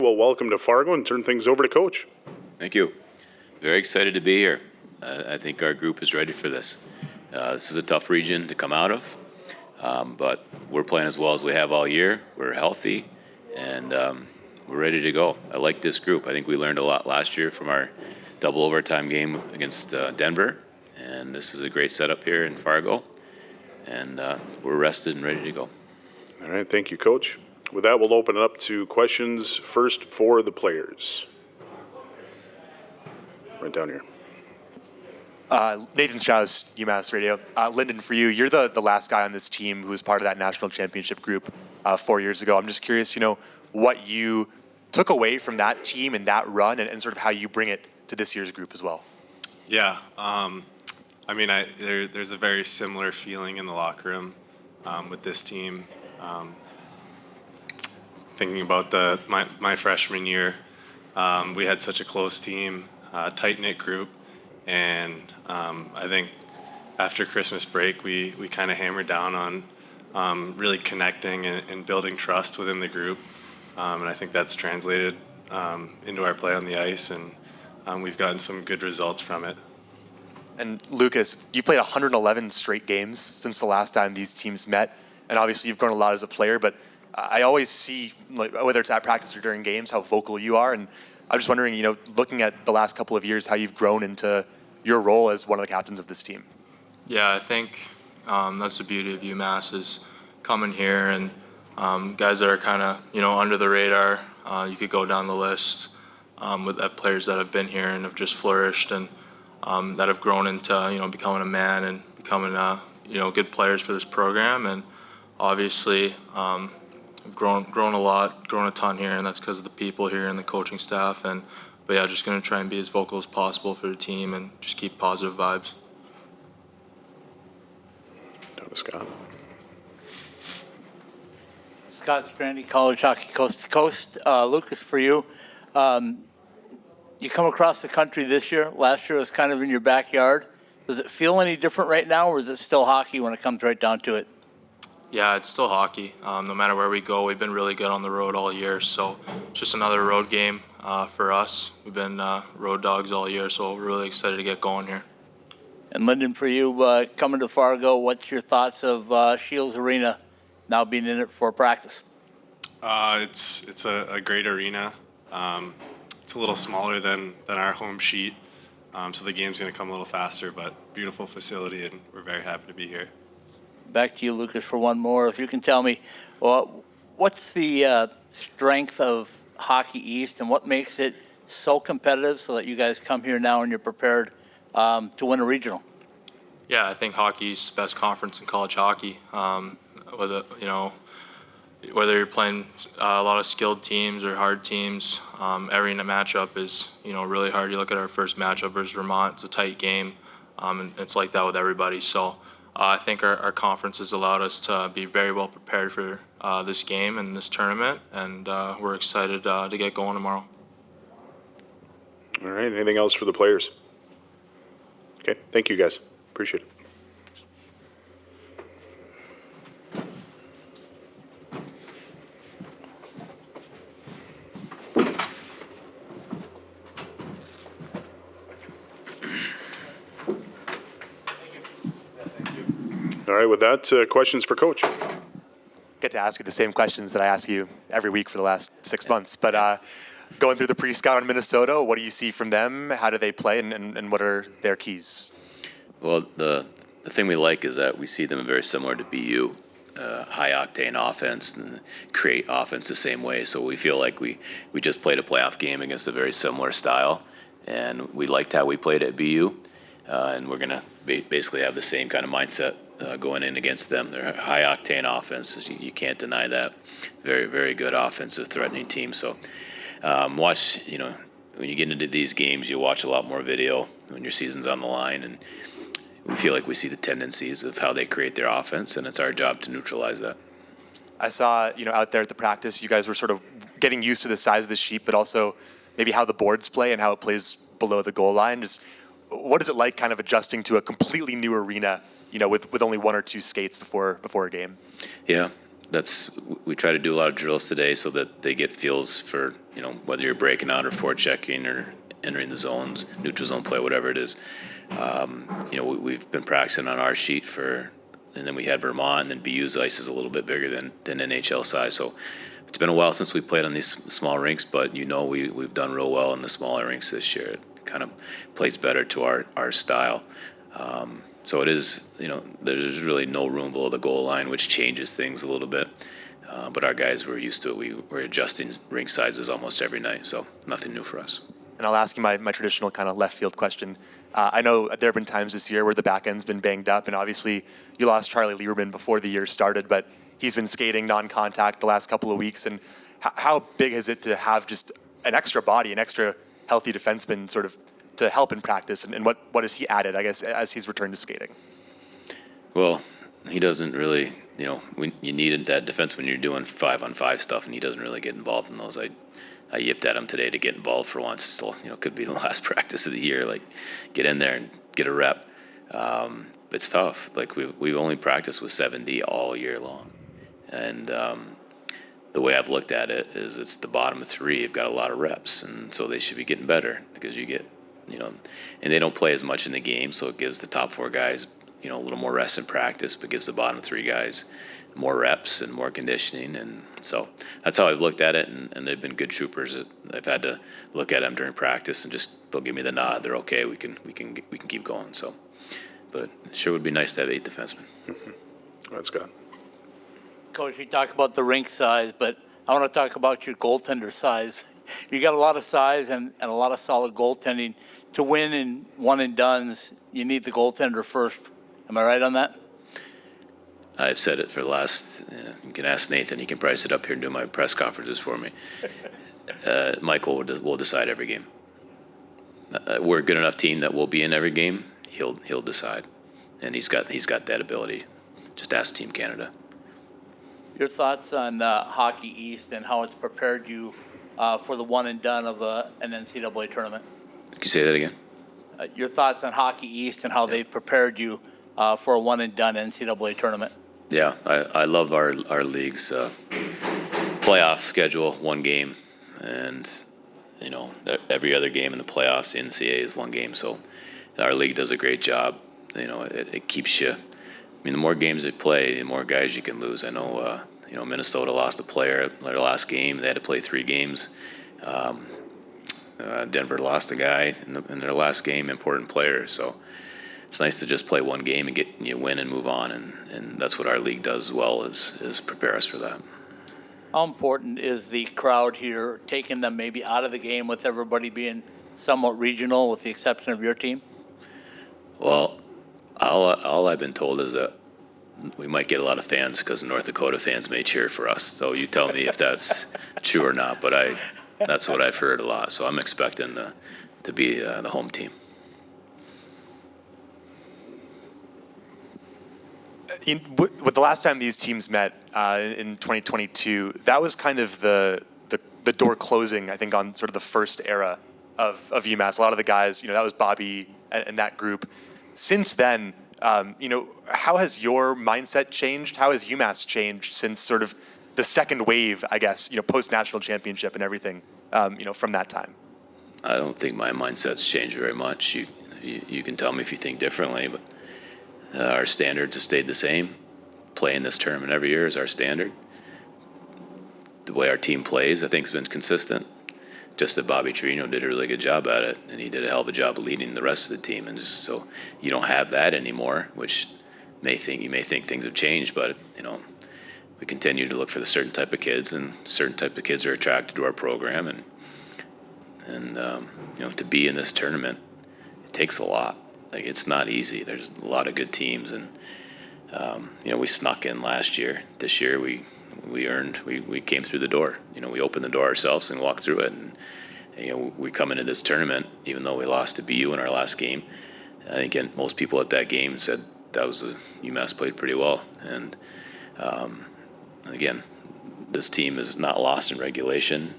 will welcome to Fargo and turn things over to Coach. Thank you. Very excited to be here. I think our group is ready for this. This is a tough region to come out of, but we're playing as well as we have all year. We're healthy, and we're ready to go. I like this group. I think we learned a lot last year from our double overtime game against Denver, and this is a great setup here in Fargo, and we're rested and ready to go. All right, thank you, Coach. With that, we'll open it up to questions first for the players. Right down here. Nathan Strauss, UMass Radio. Lyndon, for you, you're the last guy on this team who was part of that national championship group 4 years ago. I'm just curious, what you took away from that team and that run and sort of how you bring it to this year's group as well. Yeah, there's a very similar feeling in the locker room with this team. Thinking about my freshman year, we had such a close team, tight-knit group, and I think after Christmas break, we kind of hammered down on really connecting and building trust within the group, and I think that's translated into our play on the ice, and we've gotten some good results from it. And Lucas, you've played 111 straight games since the last time these teams met, and obviously you've grown a lot as a player, but I always see, whether it's at practice or during games, how vocal you are, and I'm just wondering, looking at the last couple of years, how you've grown into your role as one of the captains of this team. Yeah, I think that's the beauty of UMass is coming here and guys that are kind of, under the radar. You could go down the list with players that have been here and have just flourished and that have grown into, becoming a man and becoming, good players for this program. And obviously, we've grown a lot, grown a ton here, and that's because of the people here and the coaching staff. But yeah, just going to try and be as vocal as possible for the team and just keep positive vibes. Down to Scott. Scott Strandy, College Hockey Coast to Coast. Lucas, for you, you come across the country this year. Last year was kind of in your backyard. Does it feel any different right now, or is it still hockey when it comes right down to it? Yeah, it's still hockey. No matter where we go, we've been really good on the road all year. So it's just another road game for us. We've been road dogs all year, so we're really excited to get going here. And Lyndon, for you, coming to Fargo, what's your thoughts of Shields Arena now being in it for practice? It's a great arena. It's a little smaller than our home sheet, so the game's going to come a little faster, but beautiful facility, and we're very happy to be here. Back to you, Lucas, for one more. If you can tell me, what's the strength of Hockey East and what makes it so competitive so that you guys come here now and you're prepared to win a regional? Yeah, I think hockey's the best conference in college hockey. Whether you're playing a lot of skilled teams or hard teams, every matchup is really hard. You look at our first matchup versus Vermont; it's a tight game, and it's like that with everybody. So I think our conference has allowed us to be very well prepared for this game and this tournament, and we're excited to get going tomorrow. All right, anything else for the players? Okay, thank you guys. Appreciate it. All right, with that, questions for Coach. Get to ask you the same questions that I ask you every week for the last 6 months. But going through the pre-scout in Minnesota, what do you see from them? How do they play, and what are their keys? Well, the thing we like is that we see them very similar to BU, high-octane offense and create offense the same way. So we feel like we just played a playoff game against a very similar style, and we liked how we played at BU, and we're going to basically have the same kind of mindset going in against them. They're a high-octane offense. You can't deny that. Very, very good offensive, threatening team. So watch, when you get into these games, you watch a lot more video when your season's on the line, and we feel like we see the tendencies of how they create their offense, and it's our job to neutralize that. I saw, out there at the practice, you guys were sort of getting used to the size of the sheet, but also maybe how the boards play and how it plays below the goal line. Just what is it like kind of adjusting to a completely new arena, with only one or two skates before a game? Yeah, we try to do a lot of drills today so that they get feels for, whether you're breaking out or forechecking or entering the zones, neutral zone play, whatever it is. We've been practicing on our sheet and then we had Vermont, and then BU's ice is a little bit bigger than NHL size. So it's been a while since we played on these small rinks, but we've done real well in the smaller rinks this year. It kind of plays better to our style. So it is, there's really no room below the goal line, which changes things a little bit. But our guys were used to it. We're adjusting rink sizes almost every night, so nothing new for us. And I'll ask you my traditional kind of left field question. I know there have been times this year where the back end's been banged up, and obviously you lost Charlie Lieberman before the year started, but he's been skating non-contact the last couple of weeks. And how big is it to have just an extra body, an extra healthy defenseman sort of to help in practice? And what has he added, I guess, as he's returned to skating? Well, he doesn't really, you needed that defense when you're doing 5-on-5 stuff, and he doesn't really get involved in those. I yipped at him today to get involved for once. Still, could be the last practice of the year. Like, get in there and get a rep. It's tough. Like, we've only practiced with 7D all year long, and the way I've looked at it is it's the bottom of 3 have got a lot of reps, and so they should be getting better because you get, and they don't play as much in the game, so it gives the top 4 guys, a little more rest in practice, but gives the bottom 3 guys more reps and more conditioning. And so that's how I've looked at it, and they've been good troopers. I've had to look at them during practice and just they'll give me the nod. They're okay. We can keep going. So, but it sure would be nice to have 8 defensemen. That's good. Coach, you talk about the rink size, but I want to talk about your goaltender size. You got a lot of size and a lot of solid goaltending. To win in one and dones, you need the goaltender first. Am I right on that? I've said it for the last, you can ask Nathan, he can probably sit up here and do my press conferences for me. Michael will decide every game. We're a good enough team that we'll be in every game. He'll decide, and he's got that ability. Just ask Team Canada. Your thoughts on Hockey East and how it's prepared you for the one and done of an NCAA tournament? Can you say that again? Your thoughts on Hockey East and how they prepared you for a one and done NCAA tournament? Yeah, I love our league's playoff schedule, one game, and every other game in the playoffs, NCAA is one game. So our league does a great job. It keeps you. I mean, the more games they play, the more guys you can lose. I know, Minnesota lost a player their last game. They had to play 3 games. Denver lost a guy in their last game, important player. So it's nice to just play one game and win and move on, and that's what our league does well is prepare us for that. How important is the crowd here, taking them maybe out of the game with everybody being somewhat regional, with the exception of your team? Well, all I've been told is that we might get a lot of fans because North Dakota fans may cheer for us. So you tell me if that's true or not, but that's what I've heard a lot. So I'm expecting to be the home team. With the last time these teams met in 2022, that was kind of the door closing, I think, on sort of the first era of UMass. A lot of the guys, that was Bobby and that group. Since then, how has your mindset changed? How has UMass changed since sort of the second wave, I guess, post-national championship and everything, from that time? I don't think my mindset's changed very much. You can tell me if you think differently, but our standards have stayed the same. Playing this tournament every year is our standard. The way our team plays, I think, has been consistent. Just that Bobby Trino did a really good job at it, and he did a hell of a job of leading the rest of the team. And just so you don't have that anymore, which you may think things have changed, but we continue to look for the certain type of kids, and certain type of kids are attracted to our program, and to be in this tournament, it takes a lot. Like, it's not easy. There's a lot of good teams, and we snuck in last year. This year we came through the door. We opened the door ourselves and walked through it, and we come into this tournament, even though we lost to BU in our last game. I think most people at that game said that was UMass played pretty well, and again, this team has not lost in regulation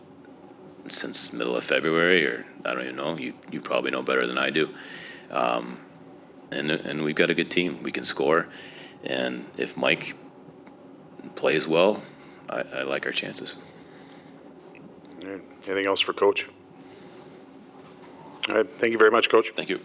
since middle of February, or I don't even know. You probably know better than I do. And we've got a good team. We can score, and if Mike plays well, I like our chances. All right. Anything else for Coach? All right. Thank you very much, Coach. Thank you.